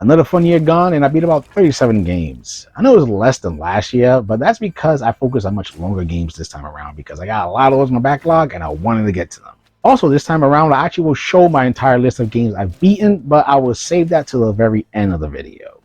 Another fun year gone, and I beat about 37 games. I know it was less than last year, but that's because I focused on much longer games this time around because I got a lot of those in my backlog and I wanted to get to them. Also, this time around, I actually will show my entire list of games I've beaten, but I will save that to the very end of the video.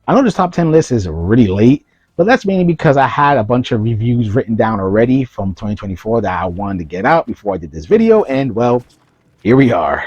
I know this top 10 list is really late, but that's mainly because I had a bunch of reviews written down already from 2024 that I wanted to get out before I did this video, and well, here we are.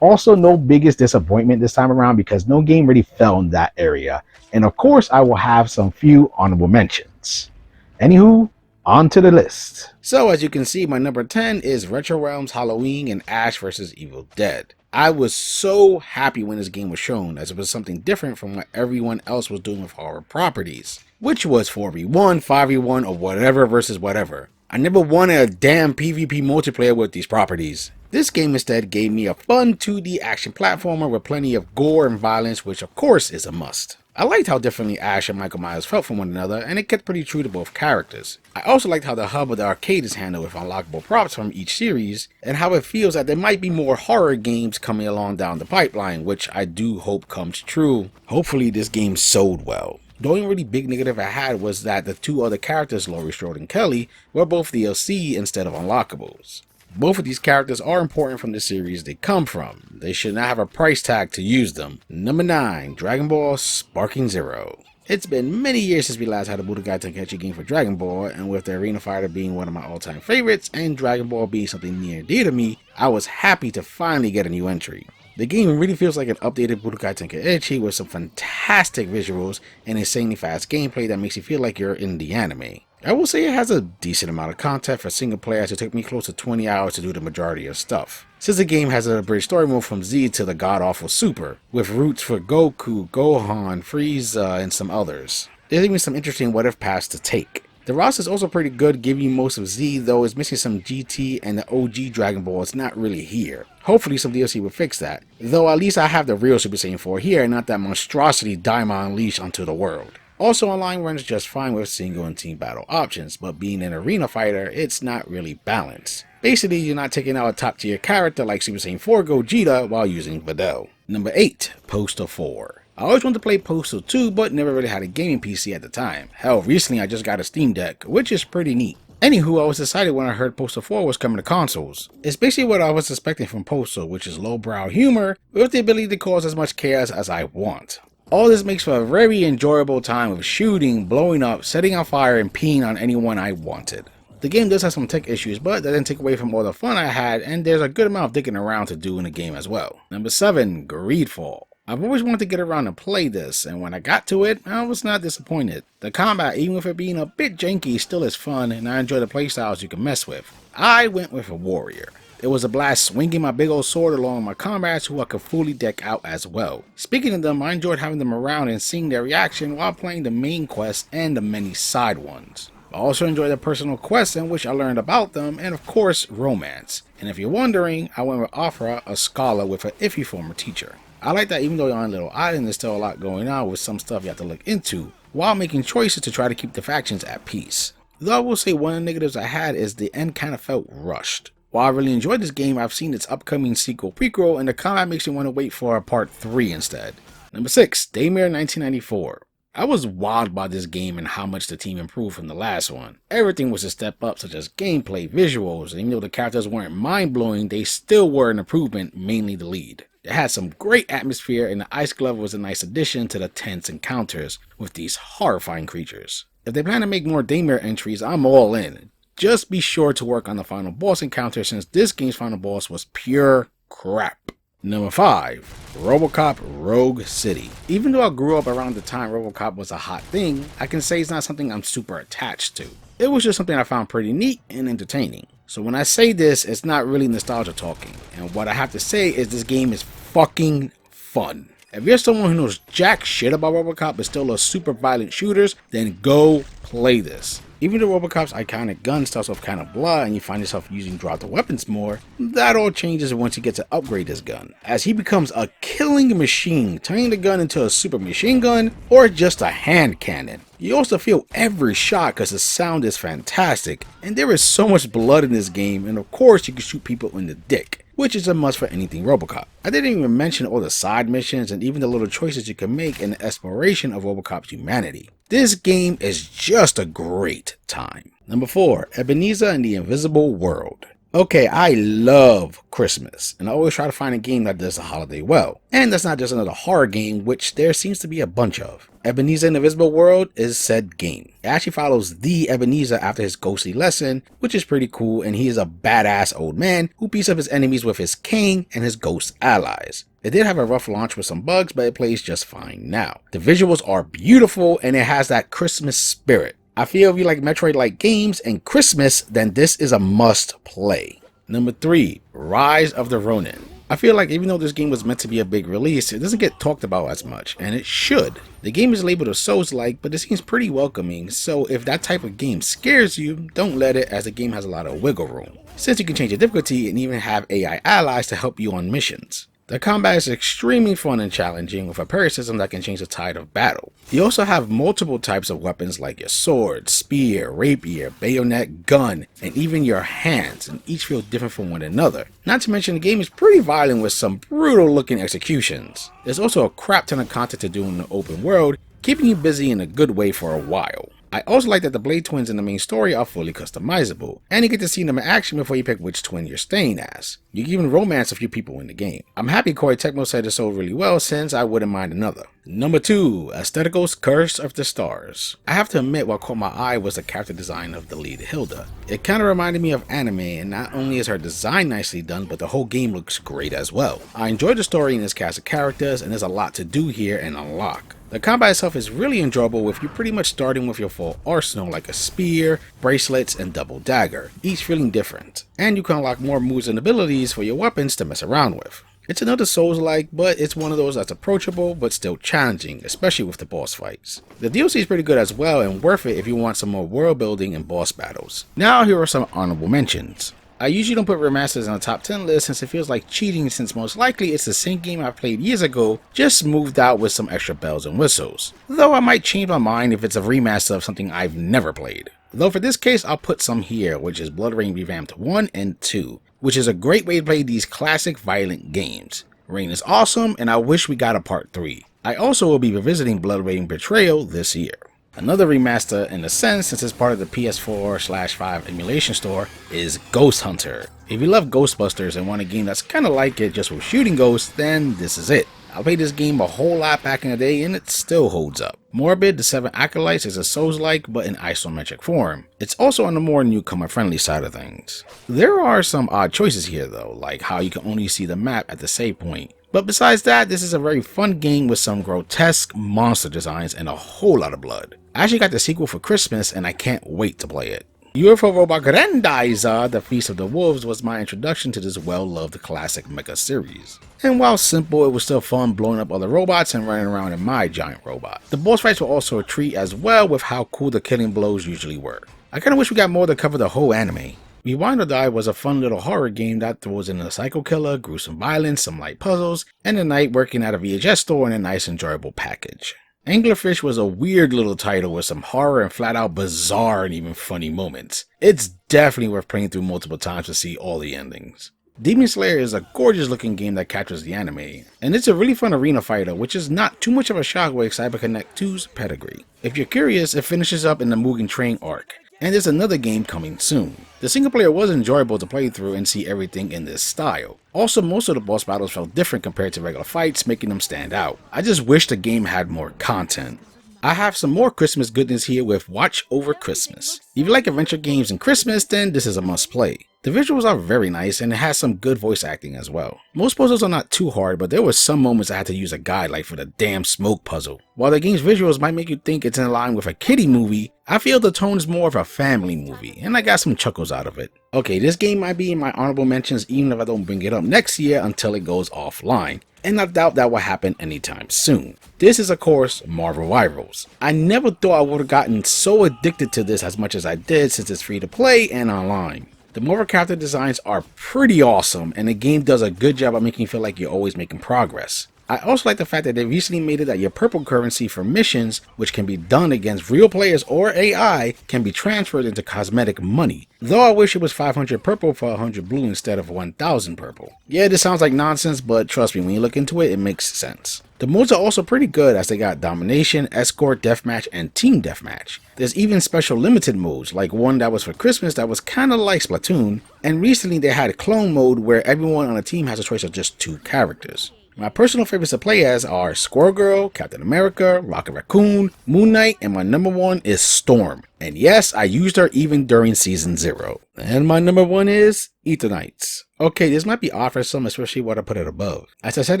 Also, no biggest disappointment this time around because no game really fell in that area. And of course, I will have some few honorable mentions. Anywho, on to the list. So as you can see, my number 10 is Retro Realms Halloween and Ash vs. Evil Dead. I was so happy when this game was shown, as it was something different from what everyone else was doing with horror properties, which was 4v1, 5v1, or whatever versus whatever. I never wanted a damn PvP multiplayer with these properties. This game instead gave me a fun 2D action platformer with plenty of gore and violence, which of course is a must. I liked how differently Ash and Michael Myers felt from one another, and it kept pretty true to both characters. I also liked how the hub of the arcade is handled with unlockable props from each series, and how it feels that there might be more horror games coming along down the pipeline, which I do hope comes true. Hopefully this game sold well. The only really big negative I had was that the two other characters, Laurie Strode and Kelly, were both DLC instead of unlockables. Both of these characters are important from the series they come from. They should not have a price tag to use them. Number 9, Dragon Ball Sparking Zero. It's been many years since we last had a Budokai Tenkaichi game for Dragon Ball, and with the Arena Fighter being one of my all-time favorites, and Dragon Ball being something near and dear to me, I was happy to finally get a new entry. The game really feels like an updated Budokai Tenkaichi with some fantastic visuals and insanely fast gameplay that makes you feel like you're in the anime. I will say it has a decent amount of content for single players. It took me close to 20 hours to do the majority of stuff, since the game has an abridged story mode from Z to the god-awful Super, with routes for Goku, Gohan, Frieza, and some others. There's even some interesting what-if paths to take. The roster is also pretty good, giving you most of Z, though it's missing some GT and the OG Dragon Ball is not really here. Hopefully some DLC will fix that, though at least I have the real Super Saiyan 4 here and not that monstrosity Daima unleashed onto the world. Also online runs just fine with single and team battle options, but being an arena fighter, it's not really balanced. Basically, you're not taking out a top tier character like Super Saiyan 4 Gogeta while using Videl. Number 8, Postal 4. I always wanted to play Postal 2, but never really had a gaming PC at the time. Hell, recently I just got a Steam Deck, which is pretty neat. Anywho, I was excited when I heard Postal 4 was coming to consoles. It's basically what I was expecting from Postal, which is lowbrow humor with the ability to cause as much chaos as I want. All this makes for a very enjoyable time of shooting, blowing up, setting on fire, and peeing on anyone I wanted. The game does have some tech issues, but that didn't take away from all the fun I had, and there's a good amount of digging around to do in the game as well. Number 7, Greedfall. I've always wanted to get around and play this, and when I got to it, I was not disappointed. The combat, even with it being a bit janky, still is fun, and I enjoy the playstyles you can mess with. I went with a warrior. It was a blast swinging my big old sword along with my comrades who I could fully deck out as well. Speaking of them, I enjoyed having them around and seeing their reaction while playing the main quest and the many side ones. I also enjoyed the personal quests in which I learned about them, and of course, romance. And if you're wondering, I went with Afra, a scholar with an iffy former teacher. I like that even though you're on a little island, there's still a lot going on with some stuff you have to look into, while making choices to try to keep the factions at peace. Though I will say one of the negatives I had is the end kind of felt rushed. While I really enjoyed this game, I've seen its upcoming sequel prequel, and the combat makes me want to wait for a part 3 instead. Number 6, Daymare 1994. I was wowed by this game and how much the team improved from the last one. Everything was a step up, such as gameplay, visuals, and even though the characters weren't mind-blowing, they still were an improvement, mainly the lead. It had some great atmosphere, and the Ice Glove was a nice addition to the tense encounters with these horrifying creatures. If they plan to make more Daymare entries, I'm all in. Just be sure to work on the final boss encounter, since this game's final boss was pure crap. Number 5, RoboCop Rogue City. Even though I grew up around the time RoboCop was a hot thing, I can say it's not something I'm super attached to. It was just something I found pretty neat and entertaining. So when I say this, it's not really nostalgia talking, and what I have to say is this game is fucking fun. If you're someone who knows jack shit about RoboCop but still loves super violent shooters, then go play this. Even though RoboCop's iconic gun starts off kind of blah and you find yourself using drop-the weapons more, that all changes once you get to upgrade this gun, as he becomes a killing machine, turning the gun into a super machine gun or just a hand cannon. You also feel every shot because the sound is fantastic, and there is so much blood in this game, and of course you can shoot people in the dick. which is a must for anything RoboCop. I didn't even mention all the side missions and even the little choices you can make in the exploration of RoboCop's humanity. This game is just a great time. Number 4, Ebenezer and the Invisible World. Okay, I love Christmas, and I always try to find a game that does the holiday well. And that's not just another horror game, which there seems to be a bunch of. Ebenezer and the Invisible World is said game. It actually follows the Ebenezer after his ghostly lesson, which is pretty cool, and he is a badass old man who beats up his enemies with his cane and his ghost allies. It did have a rough launch with some bugs, but it plays just fine now. The visuals are beautiful, and it has that Christmas spirit. I feel if you like Metroid-like games and Christmas, then this is a must play. Number 3, Rise of the Ronin. I feel like even though this game was meant to be a big release, it doesn't get talked about as much, and it should. The game is labeled a Souls-like, but it seems pretty welcoming, so if that type of game scares you, don't let it, as the game has a lot of wiggle room, since you can change the difficulty and even have AI allies to help you on missions. The combat is extremely fun and challenging with a parry system that can change the tide of battle. You also have multiple types of weapons like your sword, spear, rapier, bayonet, gun, and even your hands, and each feel different from one another. Not to mention the game is pretty violent with some brutal looking executions. There's also a crap ton of content to do in the open world, keeping you busy in a good way for a while. I also like that the Blade twins in the main story are fully customizable, and you get to see them in action before you pick which twin you're staying as. You can even romance a few people in the game. I'm happy Koei Tecmo said it sold really well, since I wouldn't mind another. Number 2, Aesthetical's Curse of the Stars. I have to admit what caught my eye was the character design of the lead Hilda. It kinda reminded me of anime, and not only is her design nicely done, but the whole game looks great as well. I enjoyed the story in this cast of characters, and there's a lot to do here and unlock. The combat itself is really enjoyable with you pretty much starting with your full arsenal like a spear, bracelets, and double dagger, each feeling different, and you can unlock more moves and abilities for your weapons to mess around with. It's another Souls-like, but it's one of those that's approachable but still challenging, especially with the boss fights. The DLC is pretty good as well and worth it if you want some more world building and boss battles. Now here are some honorable mentions. I usually don't put remasters on the top 10 list since it feels like cheating, since most likely it's the same game I played years ago, just smoothed out with some extra bells and whistles. Though I might change my mind if it's a remaster of something I've never played. Though for this case I'll put some here, which is BloodRayne Revamped 1 and 2, which is a great way to play these classic violent games. Rain is awesome, and I wish we got a part 3. I also will be revisiting BloodRayne Betrayal this year. Another remaster in a sense, since it's part of the PS4/5 emulation store, is Ghost Hunter. If you love Ghostbusters and want a game that's kinda like it just with shooting ghosts, then this is it. I played this game a whole lot back in the day and it still holds up. Morbid, The Seven Acolytes is a Souls-like but in isometric form. It's also on the more newcomer friendly side of things. There are some odd choices here though, like how you can only see the map at the save point. But besides that, this is a very fun game with some grotesque monster designs and a whole lot of blood. I actually got the sequel for Christmas and I can't wait to play it. UFO Robot Grendizer, The Feast of the Wolves was my introduction to this well-loved classic mecha series. And while simple, it was still fun blowing up other robots and running around in my giant robot. The boss fights were also a treat as well with how cool the killing blows usually were. I kinda wish we got more to cover the whole anime. Rewind or Die was a fun little horror game that throws in a psycho killer, gruesome violence, some light puzzles, and a night working at a VHS store in a nice enjoyable package. Anglerfish was a weird little title with some horror and flat out bizarre and even funny moments. It's definitely worth playing through multiple times to see all the endings. Demon Slayer is a gorgeous looking game that captures the anime, and it's a really fun arena fighter, which is not too much of a shock with CyberConnect 2's pedigree. If you're curious, it finishes up in the Mugen Train arc, and there's another game coming soon. The single player was enjoyable to play through and see everything in this style. Also, most of the boss battles felt different compared to regular fights, making them stand out. I just wish the game had more content. I have some more Christmas goodness here with Watch Over Christmas. If you like adventure games and Christmas, then this is a must play. The visuals are very nice and it has some good voice acting as well. Most puzzles are not too hard, but there were some moments I had to use a guide like for the damn smoke puzzle. While the game's visuals might make you think it's in line with a kiddie movie, I feel the tone is more of a family movie, and I got some chuckles out of it. Okay, this game might be in my honorable mentions even if I don't bring it up next year until it goes offline, and I doubt that will happen anytime soon. This is of course Marvel Rivals. I never thought I would have gotten so addicted to this as much as I did since it's free to play and online. The Marvel character designs are pretty awesome, and the game does a good job of making you feel like you're always making progress. I also like the fact that they recently made it that your purple currency for missions, which can be done against real players or AI, can be transferred into cosmetic money. Though I wish it was 500 purple for 100 blue instead of 1000 purple. Yeah, this sounds like nonsense, but trust me, when you look into it, it makes sense. The modes are also pretty good as they got Domination, Escort, Deathmatch, and Team Deathmatch. There's even special limited modes, like one that was for Christmas that was kinda like Splatoon, and recently they had a clone mode where everyone on a team has a choice of just 2 characters. My personal favorites to play as are Squirrel Girl, Captain America, Rocket Raccoon, Moon Knight, and my number 1 is Storm. And yes, I used her even during Season 0. And my number 1 is Aetherites. Okay, this might be odd for some, especially what I put it above. As I said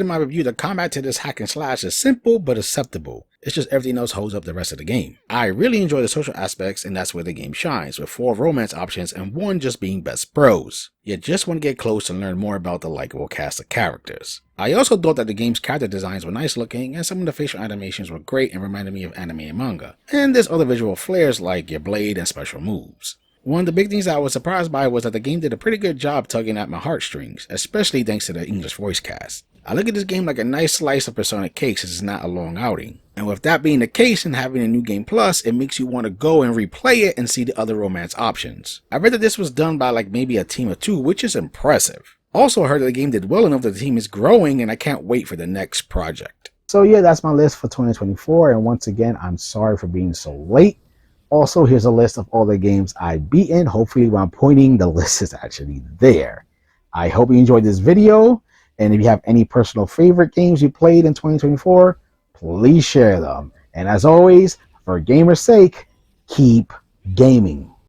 in my review, the combat to this hack and slash is simple but acceptable. It's just everything else holds up the rest of the game. I really enjoy the social aspects, and that's where the game shines, with 4 romance options and 1 just being best bros. You just want to get close and learn more about the likable cast of characters. I also thought that the game's character designs were nice looking, and some of the facial animations were great and reminded me of anime and manga. And there's other visual flares like your blade and special moves. One of the big things I was surprised by was that the game did a pretty good job tugging at my heartstrings, especially thanks to the English voice cast. I look at this game like a nice slice of Persona cake since it's not a long outing. And with that being the case and having a new game plus, it makes you want to go and replay it and see the other romance options. I read that this was done by like maybe a team of 2, which is impressive. Also heard that the game did well enough that the team is growing, and I can't wait for the next project. So yeah, that's my list for 2024, and once again, I'm sorry for being so late. Also, here's a list of all the games I've beaten. Hopefully when I'm pointing, the list is actually there. I hope you enjoyed this video, and if you have any personal favorite games you played in 2024, please share them. And as always, for gamer's sake, keep gaming.